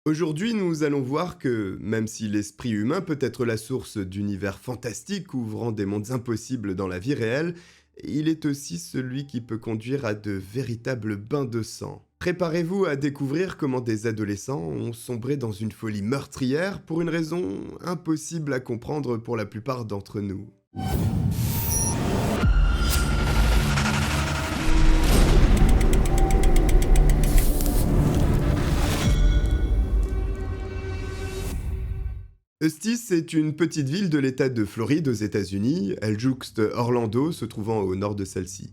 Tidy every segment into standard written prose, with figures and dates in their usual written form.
Aujourd'hui, nous allons voir que, même si l'esprit humain peut être la source d'univers fantastiques ouvrant des mondes impossibles dans la vie réelle, il est aussi celui qui peut conduire à de véritables bains de sang. Préparez-vous à découvrir comment des adolescents ont sombré dans une folie meurtrière pour une raison impossible à comprendre pour la plupart d'entre nous. Eustis est une petite ville de l'État de Floride aux États-Unis. Elle jouxte Orlando, se trouvant au nord de celle-ci.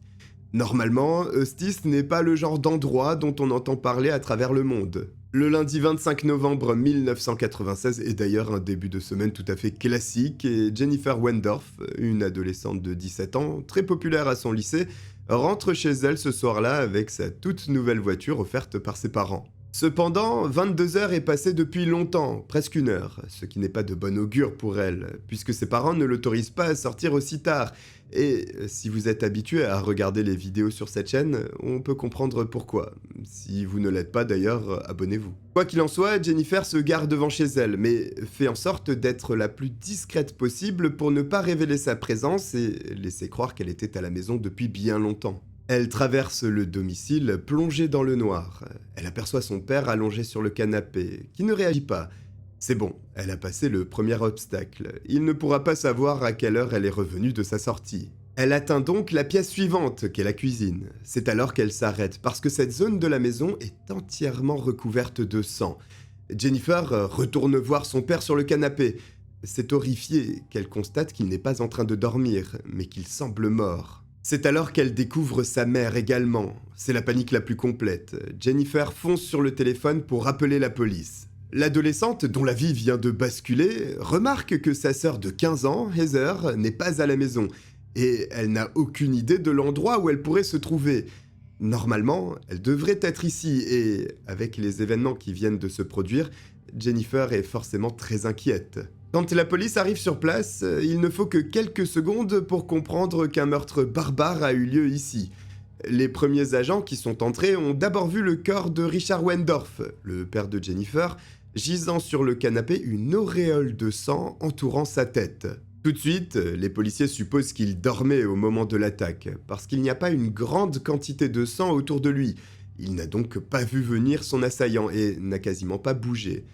Normalement, Eustis n'est pas le genre d'endroit dont on entend parler à travers le monde. Le lundi 25 novembre 1996 est d'ailleurs un début de semaine tout à fait classique et Jennifer Wendorf, une adolescente de 17 ans, très populaire à son lycée, rentre chez elle ce soir-là avec sa toute nouvelle voiture offerte par ses parents. Cependant, 22 heures est passé depuis longtemps, presque une heure, ce qui n'est pas de bon augure pour elle, puisque ses parents ne l'autorisent pas à sortir aussi tard. Et si vous êtes habitué à regarder les vidéos sur cette chaîne, on peut comprendre pourquoi. Si vous ne l'êtes pas d'ailleurs, abonnez-vous. Quoi qu'il en soit, Jennifer se gare devant chez elle, mais fait en sorte d'être la plus discrète possible pour ne pas révéler sa présence et laisser croire qu'elle était à la maison depuis bien longtemps. Elle traverse le domicile, plongée dans le noir. Elle aperçoit son père allongé sur le canapé, qui ne réagit pas. C'est bon, elle a passé le premier obstacle. Il ne pourra pas savoir à quelle heure elle est revenue de sa sortie. Elle atteint donc la pièce suivante, qu'est la cuisine. C'est alors qu'elle s'arrête, parce que cette zone de la maison est entièrement recouverte de sang. Jennifer retourne voir son père sur le canapé. C'est horrifiée qu'elle constate qu'il n'est pas en train de dormir, mais qu'il semble mort. C'est alors qu'elle découvre sa mère également. C'est la panique la plus complète. Jennifer fonce sur le téléphone pour appeler la police. L'adolescente, dont la vie vient de basculer, remarque que sa sœur de 15 ans, Heather, n'est pas à la maison. Et elle n'a aucune idée de l'endroit où elle pourrait se trouver. Normalement, elle devrait être ici et, avec les événements qui viennent de se produire, Jennifer est forcément très inquiète. Quand la police arrive sur place, il ne faut que quelques secondes pour comprendre qu'un meurtre barbare a eu lieu ici. Les premiers agents qui sont entrés ont d'abord vu le corps de Richard Wendorf, le père de Jennifer, gisant sur le canapé, une auréole de sang entourant sa tête. Tout de suite, les policiers supposent qu'il dormait au moment de l'attaque, parce qu'il n'y a pas une grande quantité de sang autour de lui. Il n'a donc pas vu venir son assaillant et n'a quasiment pas bougé.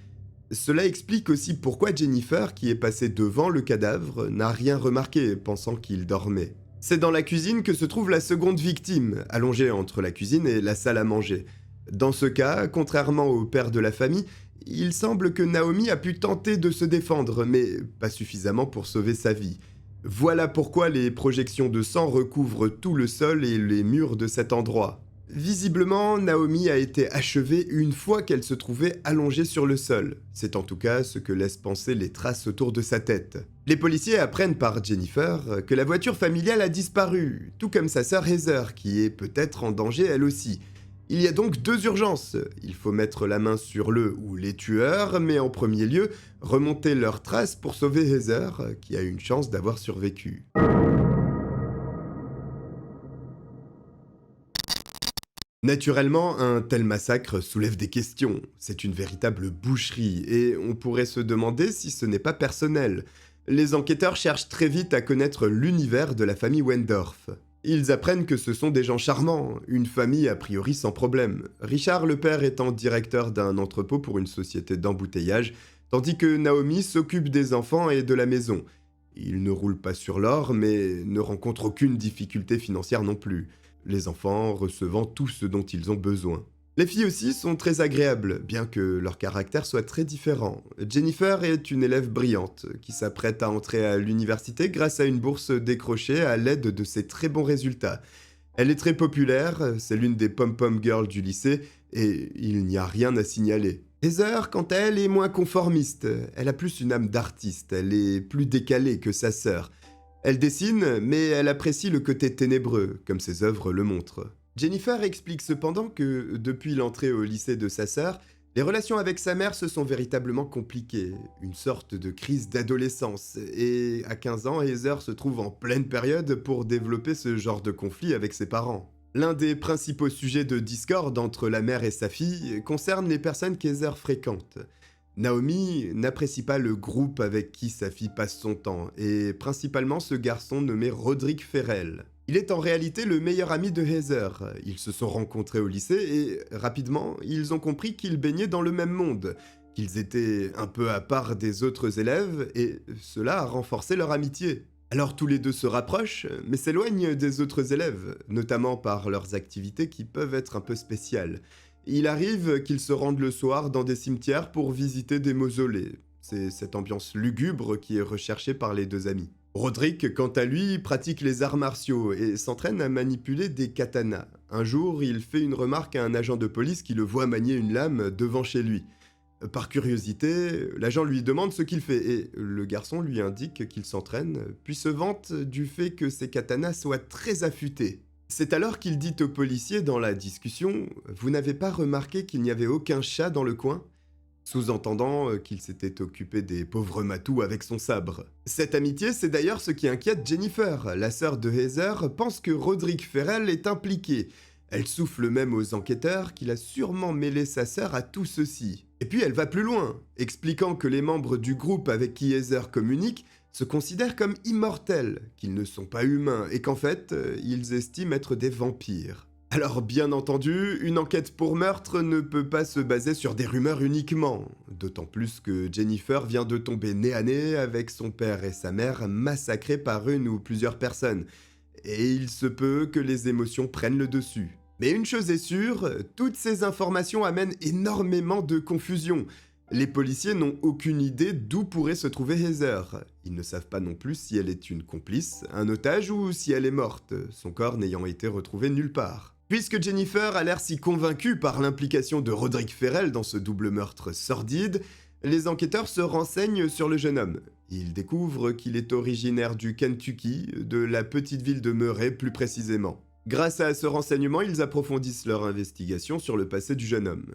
Cela explique aussi pourquoi Jennifer, qui est passée devant le cadavre, n'a rien remarqué, pensant qu'il dormait. C'est dans la cuisine que se trouve la seconde victime, allongée entre la cuisine et la salle à manger. Dans ce cas, contrairement au père de la famille, il semble que Naomi a pu tenter de se défendre, mais pas suffisamment pour sauver sa vie. Voilà pourquoi les projections de sang recouvrent tout le sol et les murs de cet endroit. Visiblement, Naomi a été achevée une fois qu'elle se trouvait allongée sur le sol. C'est en tout cas ce que laissent penser les traces autour de sa tête. Les policiers apprennent par Jennifer que la voiture familiale a disparu, tout comme sa sœur Heather, qui est peut-être en danger elle aussi. Il y a donc deux urgences. Il faut mettre la main sur le ou les tueurs, mais en premier lieu, remonter leurs traces pour sauver Heather, qui a une chance d'avoir survécu. Naturellement, un tel massacre soulève des questions. C'est une véritable boucherie, et on pourrait se demander si ce n'est pas personnel. Les enquêteurs cherchent très vite à connaître l'univers de la famille Wendorf. Ils apprennent que ce sont des gens charmants, une famille a priori sans problème. Richard le père étant directeur d'un entrepôt pour une société d'embouteillage, tandis que Naomi s'occupe des enfants et de la maison. Il ne roule pas sur l'or, mais ne rencontre aucune difficulté financière non plus, les enfants recevant tout ce dont ils ont besoin. Les filles aussi sont très agréables, bien que leur caractère soit très différent. Jennifer est une élève brillante, qui s'apprête à entrer à l'université grâce à une bourse décrochée à l'aide de ses très bons résultats. Elle est très populaire, c'est l'une des pom-pom girls du lycée, et il n'y a rien à signaler. Heather, quant à elle, est moins conformiste. Elle a plus une âme d'artiste, elle est plus décalée que sa sœur. Elle dessine, mais elle apprécie le côté ténébreux, comme ses œuvres le montrent. Jennifer explique cependant que, depuis l'entrée au lycée de sa sœur, les relations avec sa mère se sont véritablement compliquées, une sorte de crise d'adolescence, et à 15 ans, Heather se trouve en pleine période pour développer ce genre de conflit avec ses parents. L'un des principaux sujets de discorde entre la mère et sa fille concerne les personnes qu'Heather fréquente. Naomi n'apprécie pas le groupe avec qui sa fille passe son temps, et principalement ce garçon nommé Roderick Ferrell. Il est en réalité le meilleur ami de Heather. Ils se sont rencontrés au lycée et, rapidement, ils ont compris qu'ils baignaient dans le même monde, qu'ils étaient un peu à part des autres élèves, et cela a renforcé leur amitié. Alors tous les deux se rapprochent, mais s'éloignent des autres élèves, notamment par leurs activités qui peuvent être un peu spéciales. Il arrive qu'ils se rendent le soir dans des cimetières pour visiter des mausolées. C'est cette ambiance lugubre qui est recherchée par les deux amis. Roderick, quant à lui, pratique les arts martiaux et s'entraîne à manipuler des katanas. Un jour, il fait une remarque à un agent de police qui le voit manier une lame devant chez lui. Par curiosité, l'agent lui demande ce qu'il fait et le garçon lui indique qu'il s'entraîne, puis se vante du fait que ses katanas soient très affûtés. C'est alors qu'il dit au policier dans la discussion « Vous n'avez pas remarqué qu'il n'y avait aucun chat dans le coin ?» sous-entendant qu'il s'était occupé des pauvres matous avec son sabre. Cette amitié, c'est d'ailleurs ce qui inquiète Jennifer. La sœur de Heather pense que Roderick Ferrell est impliqué. Elle souffle même aux enquêteurs qu'il a sûrement mêlé sa sœur à tout ceci. Et puis elle va plus loin, expliquant que les membres du groupe avec qui Heather communique se considèrent comme immortels, qu'ils ne sont pas humains et qu'en fait, ils estiment être des vampires. Alors bien entendu, une enquête pour meurtre ne peut pas se baser sur des rumeurs uniquement, d'autant plus que Jennifer vient de tomber nez à nez avec son père et sa mère massacrés par une ou plusieurs personnes, et il se peut que les émotions prennent le dessus. Mais une chose est sûre, toutes ces informations amènent énormément de confusion. Les policiers n'ont aucune idée d'où pourrait se trouver Heather. Ils ne savent pas non plus si elle est une complice, un otage ou si elle est morte, son corps n'ayant été retrouvé nulle part. Puisque Jennifer a l'air si convaincue par l'implication de Roderick Ferrell dans ce double meurtre sordide, les enquêteurs se renseignent sur le jeune homme. Ils découvrent qu'il est originaire du Kentucky, de la petite ville de Murray plus précisément. Grâce à ce renseignement, ils approfondissent leur investigation sur le passé du jeune homme.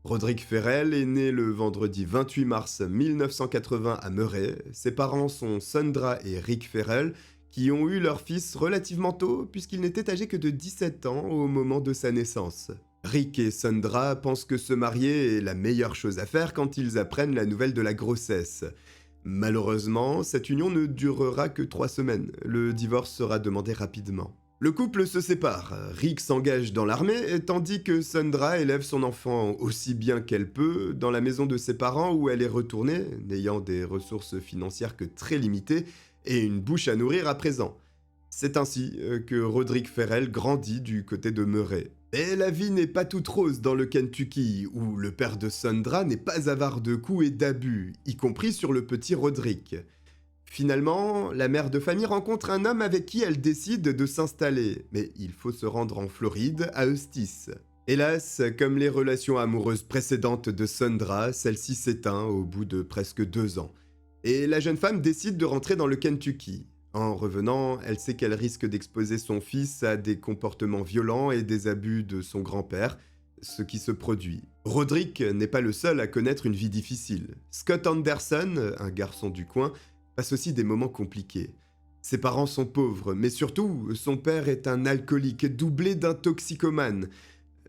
Roderick Ferrell est né le vendredi 28 mars 1980 à Murray. Ses parents sont Sandra et Rick Ferrell, qui ont eu leur fils relativement tôt, puisqu'il n'était âgé que de 17 ans au moment de sa naissance. Rick et Sandra pensent que se marier est la meilleure chose à faire quand ils apprennent la nouvelle de la grossesse. Malheureusement, cette union ne durera que 3 semaines. Le divorce sera demandé rapidement. Le couple se sépare. Rick s'engage dans l'armée, tandis que Sandra élève son enfant aussi bien qu'elle peut dans la maison de ses parents où elle est retournée, n'ayant des ressources financières que très limitées et une bouche à nourrir à présent. C'est ainsi que Roderick Ferrell grandit du côté de Murray. Et la vie n'est pas toute rose dans le Kentucky, où le père de Sandra n'est pas avare de coups et d'abus, y compris sur le petit Roderick. Finalement, la mère de famille rencontre un homme avec qui elle décide de s'installer, mais il faut se rendre en Floride, à Eustis. Hélas, comme les relations amoureuses précédentes de Sandra, celle-ci s'éteint au bout de presque 2 ans. Et la jeune femme décide de rentrer dans le Kentucky. En revenant, elle sait qu'elle risque d'exposer son fils à des comportements violents et des abus de son grand-père, ce qui se produit. Roderick n'est pas le seul à connaître une vie difficile. Scott Anderson, un garçon du coin, passe aussi des moments compliqués. Ses parents sont pauvres, mais surtout, son père est un alcoolique doublé d'un toxicomane.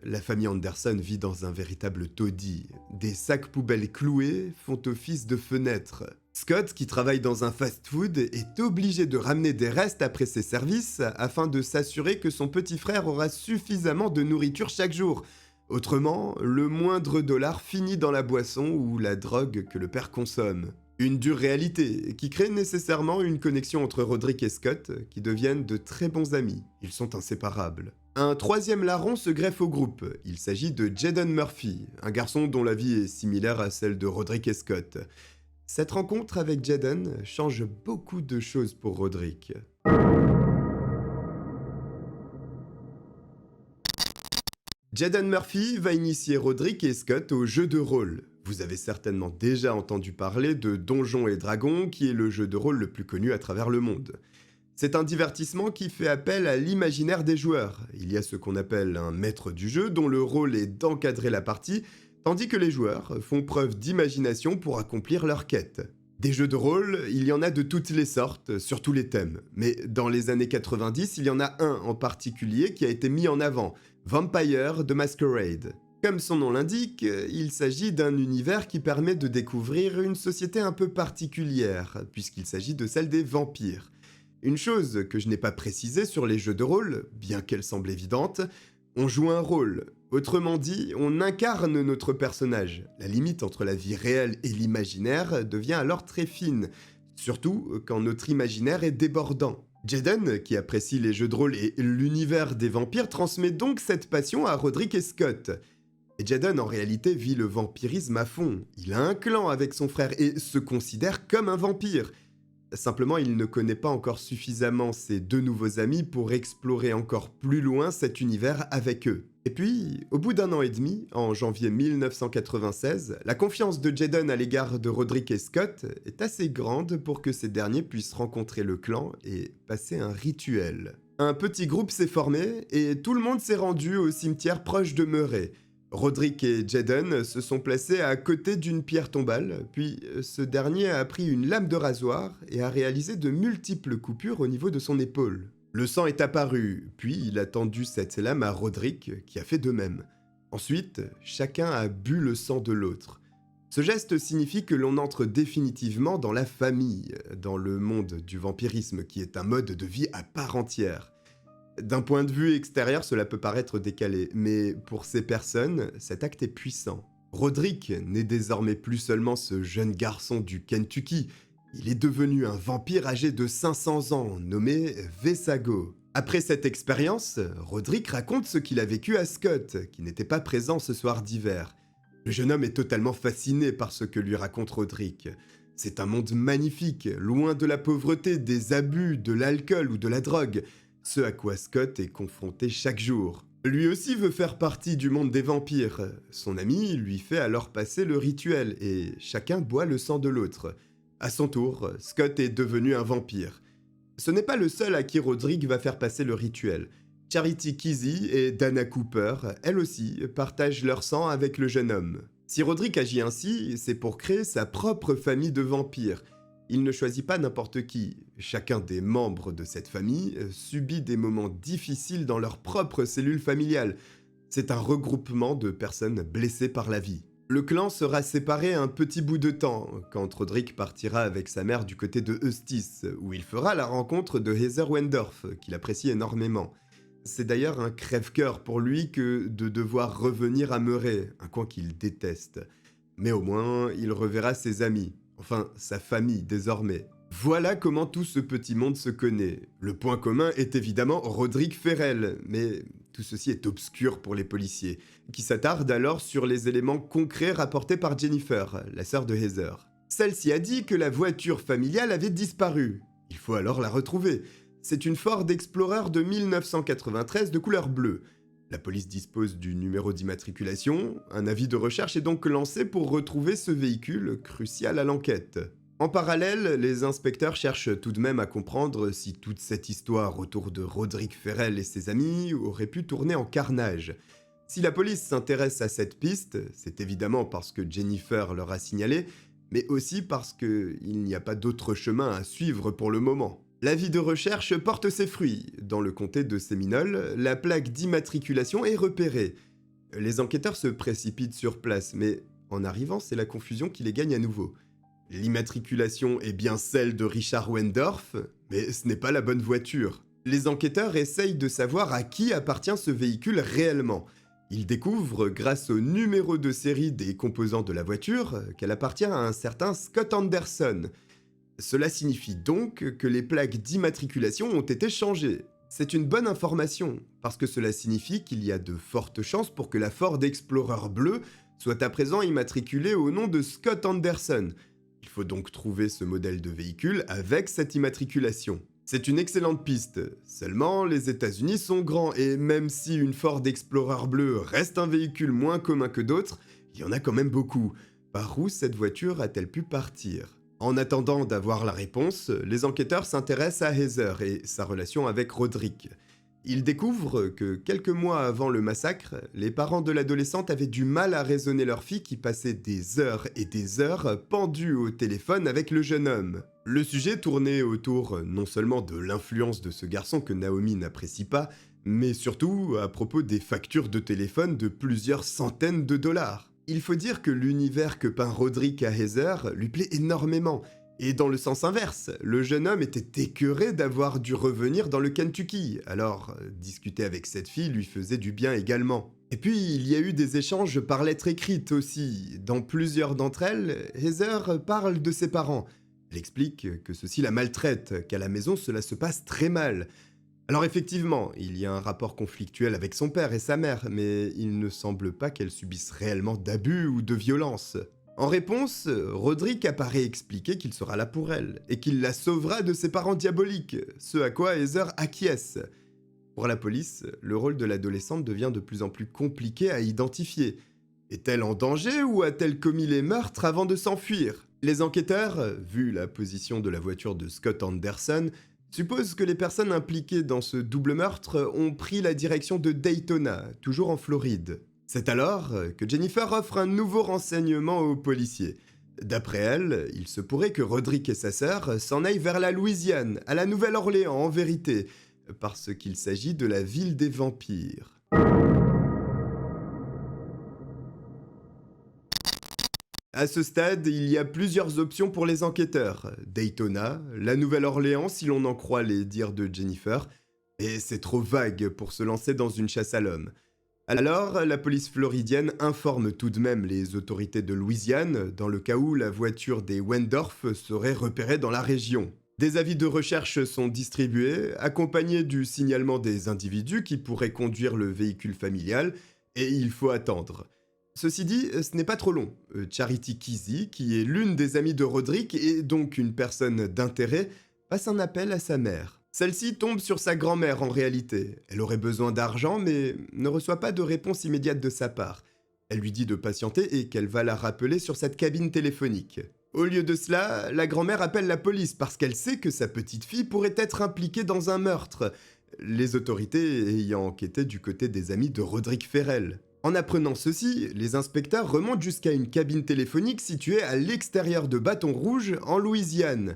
La famille Anderson vit dans un véritable taudis. Des sacs poubelles cloués font office de fenêtres. Scott, qui travaille dans un fast-food, est obligé de ramener des restes après ses services afin de s'assurer que son petit frère aura suffisamment de nourriture chaque jour. Autrement, le moindre dollar finit dans la boisson ou la drogue que le père consomme. Une dure réalité qui crée nécessairement une connexion entre Roderick et Scott qui deviennent de très bons amis. Ils sont inséparables. Un troisième larron se greffe au groupe. Il s'agit de Jaden Murphy, un garçon dont la vie est similaire à celle de Roderick et Scott. Cette rencontre avec Jaden change beaucoup de choses pour Roderick. Jaden Murphy va initier Roderick et Scott au jeu de rôle. Vous avez certainement déjà entendu parler de Donjons et Dragons, qui est le jeu de rôle le plus connu à travers le monde. C'est un divertissement qui fait appel à l'imaginaire des joueurs. Il y a ce qu'on appelle un maître du jeu, dont le rôle est d'encadrer la partie, tandis que les joueurs font preuve d'imagination pour accomplir leur quête. Des jeux de rôle, il y en a de toutes les sortes, sur tous les thèmes. Mais dans les années 90, il y en a un en particulier qui a été mis en avant, Vampire the Masquerade. Comme son nom l'indique, il s'agit d'un univers qui permet de découvrir une société un peu particulière, puisqu'il s'agit de celle des vampires. Une chose que je n'ai pas précisée sur les jeux de rôle, bien qu'elle semble évidente, on joue un rôle. Autrement dit, on incarne notre personnage. La limite entre la vie réelle et l'imaginaire devient alors très fine, surtout quand notre imaginaire est débordant. Jaden, qui apprécie les jeux de rôle et l'univers des vampires, transmet donc cette passion à Roderick et Scott. Et Jaden, en réalité, vit le vampirisme à fond. Il a un clan avec son frère et se considère comme un vampire. Simplement, il ne connaît pas encore suffisamment ses deux nouveaux amis pour explorer encore plus loin cet univers avec eux. Et puis, au bout d'un an et demi, en janvier 1996, la confiance de Jaden à l'égard de Roderick et Scott est assez grande pour que ces derniers puissent rencontrer le clan et passer un rituel. Un petit groupe s'est formé et tout le monde s'est rendu au cimetière proche de Murray. Roderick et Jaden se sont placés à côté d'une pierre tombale, puis ce dernier a pris une lame de rasoir et a réalisé de multiples coupures au niveau de son épaule. Le sang est apparu, puis il a tendu cette lame à Roderick, qui a fait de même. Ensuite, chacun a bu le sang de l'autre. Ce geste signifie que l'on entre définitivement dans la famille, dans le monde du vampirisme, qui est un mode de vie à part entière. D'un point de vue extérieur, cela peut paraître décalé, mais pour ces personnes, cet acte est puissant. Roderick n'est désormais plus seulement ce jeune garçon du Kentucky, il est devenu un vampire âgé de 500 ans, nommé Vesago. Après cette expérience, Roderick raconte ce qu'il a vécu à Scott, qui n'était pas présent ce soir d'hiver. Le jeune homme est totalement fasciné par ce que lui raconte Roderick. C'est un monde magnifique, loin de la pauvreté, des abus, de l'alcool ou de la drogue. Ce à quoi Scott est confronté chaque jour. Lui aussi veut faire partie du monde des vampires. Son ami lui fait alors passer le rituel et chacun boit le sang de l'autre. À son tour, Scott est devenu un vampire. Ce n'est pas le seul à qui Roderick va faire passer le rituel. Charity Kesey et Dana Cooper, elles aussi, partagent leur sang avec le jeune homme. Si Roderick agit ainsi, c'est pour créer sa propre famille de vampires. Il ne choisit pas n'importe qui. Chacun des membres de cette famille subit des moments difficiles dans leur propre cellule familiale. C'est un regroupement de personnes blessées par la vie. Le clan sera séparé un petit bout de temps, quand Roderick partira avec sa mère du côté de Eustis, où il fera la rencontre de Heather Wendorf, qu'il apprécie énormément. C'est d'ailleurs un crève-cœur pour lui que de devoir revenir à Murray, un coin qu'il déteste. Mais au moins, il reverra ses amis. Enfin, sa famille désormais. Voilà comment tout ce petit monde se connaît. Le point commun est évidemment Roderick Ferrell, mais tout ceci est obscur pour les policiers, qui s'attardent alors sur les éléments concrets rapportés par Jennifer, la sœur de Heather. Celle-ci a dit que la voiture familiale avait disparu. Il faut alors la retrouver. C'est une Ford Explorer de 1993 de couleur bleue. La police dispose du numéro d'immatriculation, un avis de recherche est donc lancé pour retrouver ce véhicule crucial à l'enquête. En parallèle, les inspecteurs cherchent tout de même à comprendre si toute cette histoire autour de Roderick Ferrell et ses amis aurait pu tourner en carnage. Si la police s'intéresse à cette piste, c'est évidemment parce que Jennifer leur a signalé, mais aussi parce qu'il n'y a pas d'autre chemin à suivre pour le moment. L'avis de recherche porte ses fruits. Dans le comté de Séminole, la plaque d'immatriculation est repérée. Les enquêteurs se précipitent sur place, mais en arrivant, c'est la confusion qui les gagne à nouveau. L'immatriculation est bien celle de Richard Wendorf, mais ce n'est pas la bonne voiture. Les enquêteurs essayent de savoir à qui appartient ce véhicule réellement. Ils découvrent, grâce au numéro de série des composants de la voiture, qu'elle appartient à un certain Scott Anderson. Cela signifie donc que les plaques d'immatriculation ont été changées. C'est une bonne information, parce que cela signifie qu'il y a de fortes chances pour que la Ford Explorer bleue soit à présent immatriculée au nom de Scott Anderson. Il faut donc trouver ce modèle de véhicule avec cette immatriculation. C'est une excellente piste, seulement les États-Unis sont grands et même si une Ford Explorer bleue reste un véhicule moins commun que d'autres, il y en a quand même beaucoup. Par où cette voiture a-t-elle pu partir ? En attendant d'avoir la réponse, les enquêteurs s'intéressent à Heather et sa relation avec Roderick. Ils découvrent que quelques mois avant le massacre, les parents de l'adolescente avaient du mal à raisonner leur fille qui passait des heures et des heures pendue au téléphone avec le jeune homme. Le sujet tournait autour non seulement de l'influence de ce garçon que Naomi n'apprécie pas, mais surtout à propos des factures de téléphone de plusieurs centaines de dollars. Il faut dire que l'univers que peint Roderick à Heather lui plaît énormément. Et dans le sens inverse, le jeune homme était écœuré d'avoir dû revenir dans le Kentucky, alors discuter avec cette fille lui faisait du bien également. Et puis, il y a eu des échanges par lettre écrite aussi. Dans plusieurs d'entre elles, Heather parle de ses parents. Elle explique que ceux-ci la maltraitent, qu'à la maison cela se passe très mal. Alors effectivement, il y a un rapport conflictuel avec son père et sa mère, mais il ne semble pas qu'elle subisse réellement d'abus ou de violence. En réponse, Roderick apparaît expliquer qu'il sera là pour elle, et qu'il la sauvera de ses parents diaboliques, ce à quoi Heather acquiesce. Pour la police, le rôle de l'adolescente devient de plus en plus compliqué à identifier. Est-elle en danger ou a-t-elle commis les meurtres avant de s'enfuir? Les enquêteurs, vu la position de la voiture de Scott Anderson, supposent que les personnes impliquées dans ce double meurtre ont pris la direction de Daytona, toujours en Floride. C'est alors que Jennifer offre un nouveau renseignement aux policiers. D'après elle, il se pourrait que Roderick et sa sœur s'en aillent vers la Louisiane, à la Nouvelle-Orléans en vérité, parce qu'il s'agit de la ville des vampires. À ce stade, il y a plusieurs options pour les enquêteurs. Daytona, la Nouvelle-Orléans si l'on en croit les dires de Jennifer, et c'est trop vague pour se lancer dans une chasse à l'homme. Alors, la police floridienne informe tout de même les autorités de Louisiane dans le cas où la voiture des Wendorf serait repérée dans la région. Des avis de recherche sont distribués, accompagnés du signalement des individus qui pourraient conduire le véhicule familial, et il faut attendre. Ceci dit, ce n'est pas trop long. Charity Kesey, qui est l'une des amies de Roderick et donc une personne d'intérêt, passe un appel à sa mère. Celle-ci tombe sur sa grand-mère en réalité. Elle aurait besoin d'argent mais ne reçoit pas de réponse immédiate de sa part. Elle lui dit de patienter et qu'elle va la rappeler sur cette cabine téléphonique. Au lieu de cela, la grand-mère appelle la police parce qu'elle sait que sa petite-fille pourrait être impliquée dans un meurtre, les autorités ayant enquêté du côté des amis de Roderick Ferrell. En apprenant ceci, les inspecteurs remontent jusqu'à une cabine téléphonique située à l'extérieur de Bâton Rouge, en Louisiane.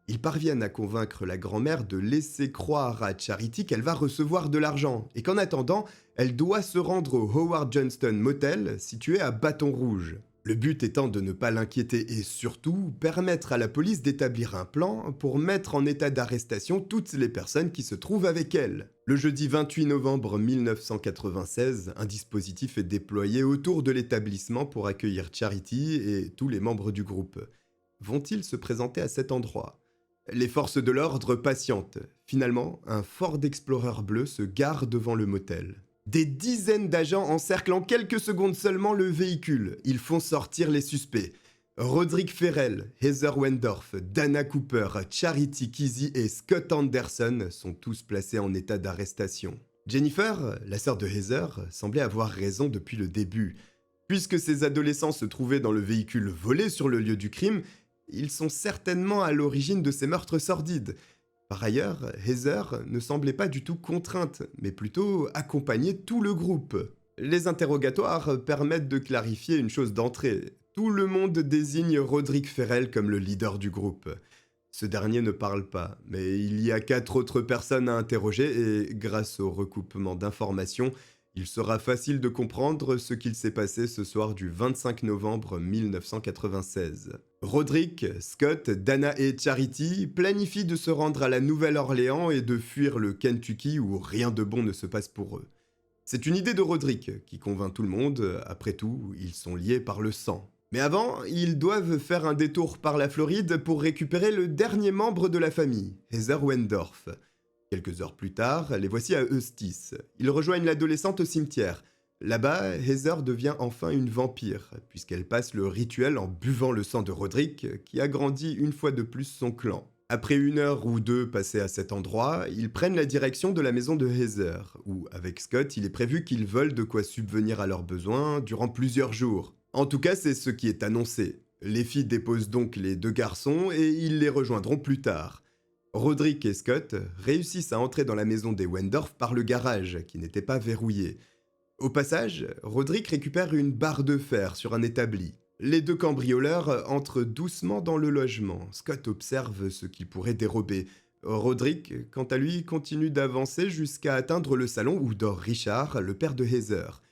Ils parviennent à convaincre la grand-mère de laisser croire à Charity qu'elle va recevoir de l'argent et qu'en attendant, elle doit se rendre au Howard Johnston Motel situé à Bâton Rouge. Le but étant de ne pas l'inquiéter et surtout permettre à la police d'établir un plan pour mettre en état d'arrestation toutes les personnes qui se trouvent avec elle. Le jeudi 28 novembre 1996, un dispositif est déployé autour de l'établissement pour accueillir Charity et tous les membres du groupe. Vont-ils se présenter à cet endroit ? Les forces de l'ordre patientent. Finalement, un Ford Explorer bleu se gare devant le motel. Des dizaines d'agents encerclent en quelques secondes seulement le véhicule. Ils font sortir les suspects. Roderick Ferrell, Heather Wendorf, Dana Cooper, Charity Kesey et Scott Anderson sont tous placés en état d'arrestation. Jennifer, la sœur de Heather, semblait avoir raison depuis le début. Puisque ces adolescents se trouvaient dans le véhicule volé sur le lieu du crime, ils sont certainement à l'origine de ces meurtres sordides. Par ailleurs, Heather ne semblait pas du tout contrainte, mais plutôt accompagner tout le groupe. Les interrogatoires permettent de clarifier une chose d'entrée. Tout le monde désigne Roderick Ferrell comme le leader du groupe. Ce dernier ne parle pas, mais il y a 4 autres personnes à interroger et, grâce au recoupement d'informations, il sera facile de comprendre ce qu'il s'est passé ce soir du 25 novembre 1996. Roderick, Scott, Dana et Charity planifient de se rendre à la Nouvelle-Orléans et de fuir le Kentucky où rien de bon ne se passe pour eux. C'est une idée de Roderick qui convainc tout le monde, après tout, ils sont liés par le sang. Mais avant, ils doivent faire un détour par la Floride pour récupérer le dernier membre de la famille, Heather Wendorf. Quelques heures plus tard, les voici à Eustis. Ils rejoignent l'adolescente au cimetière. Là-bas, Heather devient enfin une vampire, puisqu'elle passe le rituel en buvant le sang de Roderick, qui agrandit une fois de plus son clan. Après 1 heure ou 2 passées à cet endroit, ils prennent la direction de la maison de Heather, où, avec Scott, il est prévu qu'ils veulent de quoi subvenir à leurs besoins durant plusieurs jours. En tout cas, c'est ce qui est annoncé. Les filles déposent donc les 2 garçons et ils les rejoindront plus tard. Roderick et Scott réussissent à entrer dans la maison des Wendorf par le garage, qui n'était pas verrouillé. Au passage, Roderick récupère une barre de fer sur un établi. Les deux cambrioleurs entrent doucement dans le logement. Scott observe ce qu'ils pourraient dérober. Roderick, quant à lui, continue d'avancer jusqu'à atteindre le salon où dort Richard, le père de Heather.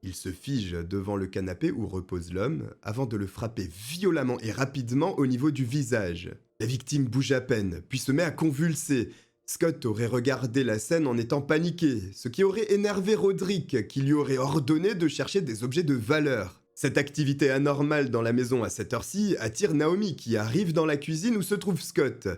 Il se fige devant le canapé où repose l'homme, avant de le frapper violemment et rapidement au niveau du visage. La victime bouge à peine, puis se met à convulser. Scott aurait regardé la scène en étant paniqué, ce qui aurait énervé Roderick, qui lui aurait ordonné de chercher des objets de valeur. Cette activité anormale dans la maison à cette heure-ci attire Naomi, qui arrive dans la cuisine où se trouve Scott.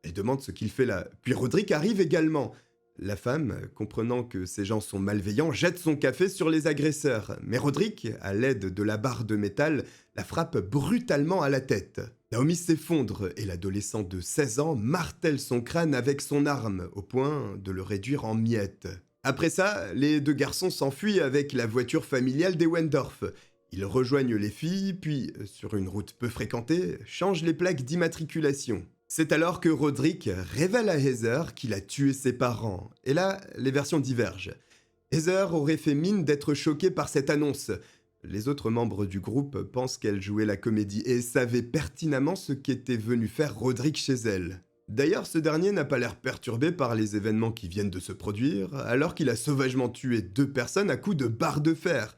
Elle demande ce qu'il fait là, puis Roderick arrive également. La femme, comprenant que ces gens sont malveillants, jette son café sur les agresseurs, mais Roderick, à l'aide de la barre de métal, la frappe brutalement à la tête. Naomi s'effondre et l'adolescent de 16 ans martèle son crâne avec son arme, au point de le réduire en miettes. Après ça, les deux garçons s'enfuient avec la voiture familiale des Wendorf. Ils rejoignent les filles, puis, sur une route peu fréquentée, changent les plaques d'immatriculation. C'est alors que Roderick révèle à Heather qu'il a tué ses parents. Et là, les versions divergent. Heather aurait fait mine d'être choquée par cette annonce. Les autres membres du groupe pensent qu'elle jouait la comédie et savaient pertinemment ce qu'était venu faire Roderick chez elle. D'ailleurs, ce dernier n'a pas l'air perturbé par les événements qui viennent de se produire, alors qu'il a sauvagement tué 2 personnes à coups de barre de fer.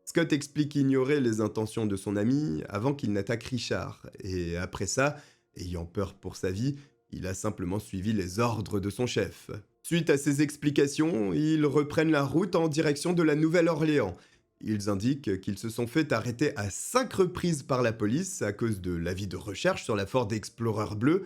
Scott explique ignorer les intentions de son ami avant qu'il n'attaque Richard, et après ça, ayant peur pour sa vie, il a simplement suivi les ordres de son chef. Suite à ces explications, ils reprennent la route en direction de la Nouvelle-Orléans. Ils indiquent qu'ils se sont fait arrêter à 5 reprises par la police à cause de l'avis de recherche sur la Ford Explorer bleue,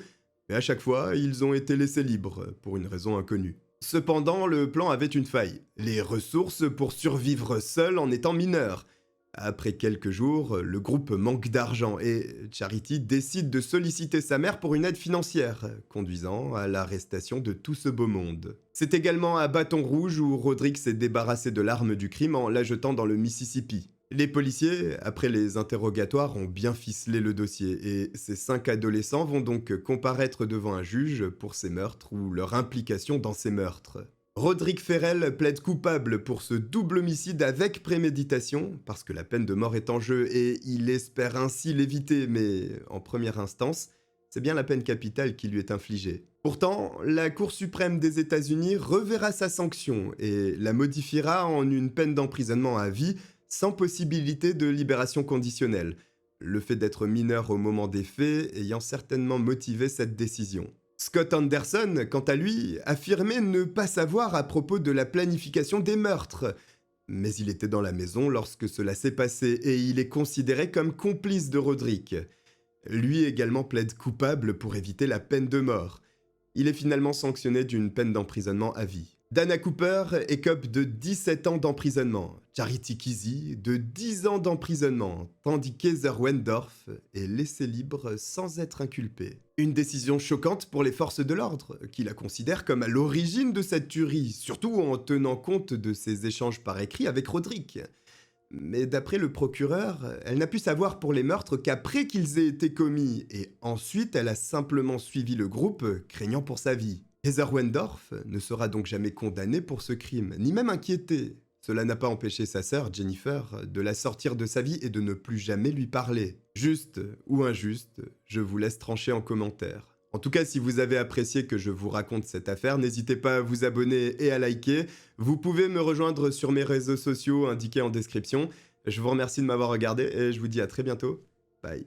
mais à chaque fois, ils ont été laissés libres, pour une raison inconnue. Cependant, le plan avait une faille, les ressources pour survivre seuls en étant mineurs. Après quelques jours, le groupe manque d'argent et Charity décide de solliciter sa mère pour une aide financière, conduisant à l'arrestation de tout ce beau monde. C'est également à Bâton Rouge où Roderick s'est débarrassé de l'arme du crime en la jetant dans le Mississippi. Les policiers, après les interrogatoires, ont bien ficelé le dossier et ces 5 adolescents vont donc comparaître devant un juge pour ces meurtres ou leur implication dans ces meurtres. Roderick Ferrell plaide coupable pour ce double homicide avec préméditation, parce que la peine de mort est en jeu et il espère ainsi l'éviter, mais en première instance, c'est bien la peine capitale qui lui est infligée. Pourtant, la Cour suprême des États-Unis reverra sa sanction et la modifiera en une peine d'emprisonnement à vie sans possibilité de libération conditionnelle, le fait d'être mineur au moment des faits ayant certainement motivé cette décision. Scott Anderson, quant à lui, affirmait ne pas savoir à propos de la planification des meurtres. Mais il était dans la maison lorsque cela s'est passé et il est considéré comme complice de Roderick. Lui également plaide coupable pour éviter la peine de mort. Il est finalement sanctionné d'une peine d'emprisonnement à vie. Dana Cooper écope de 17 ans d'emprisonnement, Charity Keesee de 10 ans d'emprisonnement, tandis qu'Heather Wendorf est laissée libre sans être inculpée. Une décision choquante pour les forces de l'ordre, qui la considèrent comme à l'origine de cette tuerie, surtout en tenant compte de ses échanges par écrit avec Roderick. Mais d'après le procureur, elle n'a pu savoir pour les meurtres qu'après qu'ils aient été commis, et ensuite elle a simplement suivi le groupe, craignant pour sa vie. Heather Wendorf ne sera donc jamais condamnée pour ce crime, ni même inquiétée. Cela n'a pas empêché sa sœur, Jennifer, de la sortir de sa vie et de ne plus jamais lui parler. Juste ou injuste, je vous laisse trancher en commentaire. En tout cas, si vous avez apprécié que je vous raconte cette affaire, n'hésitez pas à vous abonner et à liker. Vous pouvez me rejoindre sur mes réseaux sociaux indiqués en description. Je vous remercie de m'avoir regardé et je vous dis à très bientôt. Bye.